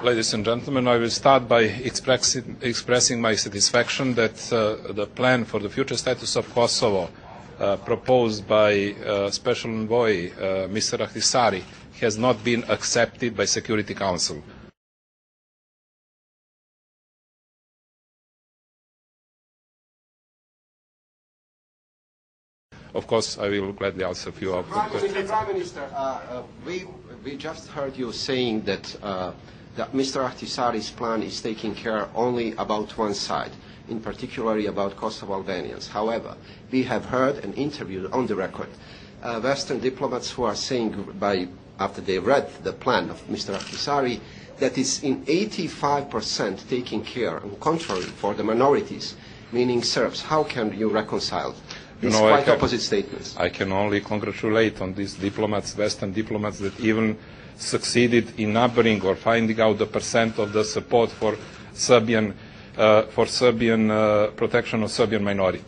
Ladies and gentlemen, I will start by expressing my satisfaction that the plan for the future status of Kosovo proposed by Special Envoy Mr. Ahtisaari has not been accepted by Security Council. Of course, I will gladly answer a few of the questions. Mr. Prime Minister, we just heard you saying that, that Mr. Ahtisaari's plan is taking care only about one side, in particular about Kosovo Albanians. However, we have heard and interviewed on the record Western diplomats who are saying, after they read the plan of Mr. Ahtisaari, that it's in 85% taking care, on contrary, for the minorities, meaning Serbs. How can you reconcile these quite opposite statements? I can only congratulate on these diplomats, Western diplomats, that even succeeded in numbering or finding out the percent of the support for Serbian protection of Serbian minority.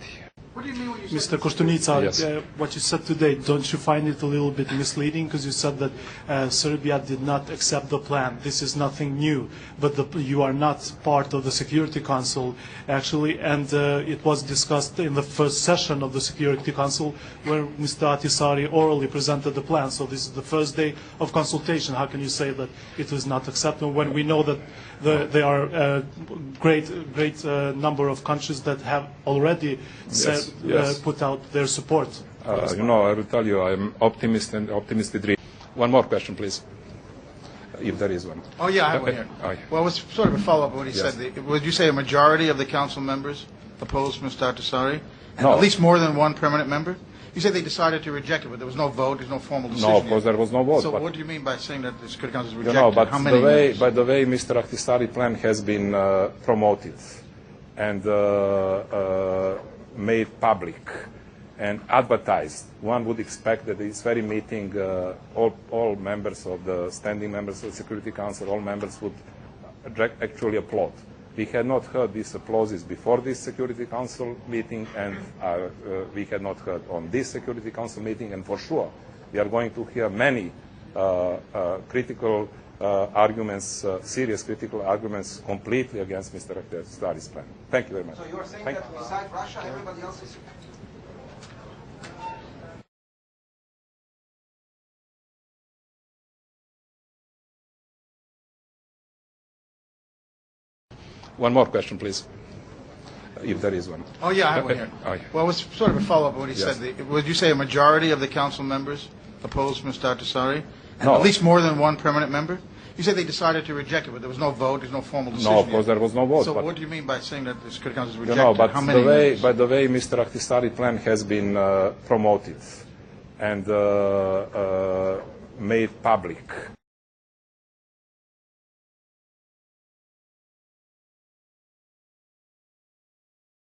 What do you mean when you Mr. Kostunica, yes. What you said today, don't you find it a little bit misleading? Because you said that Serbia did not accept the plan. This is nothing new, but you are not part of the Security Council, actually, and it was discussed in the first session of the Security Council where Mr. Ahtisaari orally presented the plan. So this is the first day of consultation. How can you say that it was not accepted when we know that there are a great number of countries that have already put out their support? I will tell you, I'm optimist and optimistic. One more question, please, if there is one. Oh, yeah, I have one here. Well, it was sort of a follow-up on what he said. Would you say a majority of the council members opposed Mr. Ahtisaari? And No. at least more than one permanent member? You said they decided to reject it, but there was no vote, there's no formal decision. No, of course there was no vote. So but what do you mean by saying that the Security Council has rejected? but How many members? by the way Mr. Ahtisaari plan has been promoted and made public and advertised, one would expect that this very meeting, all members of the standing members of the Security Council, all members would actually applaud. We had not heard these applauses before this Security Council meeting, and we had not heard on this Security Council meeting, and for sure we are going to hear many critical arguments, serious critical arguments completely against Mr. Ahtisaari's plan. Thank you very much. So you are saying that besides Russia, everybody else is... One more question, please, if there is one. Oh, yeah, I have one here. Well, it was sort of a follow-up on what he said. Would you say a majority of the council members opposed Mr. Ahtisaari? And No. at least more than one permanent member? You said they decided to reject it, but there was no vote, there's no formal decision. No, of course there was no vote. So but what do you mean by saying that the Security Council has rejected? but How many members? by the way Mr. Ahtisaari plan has been promoted and made public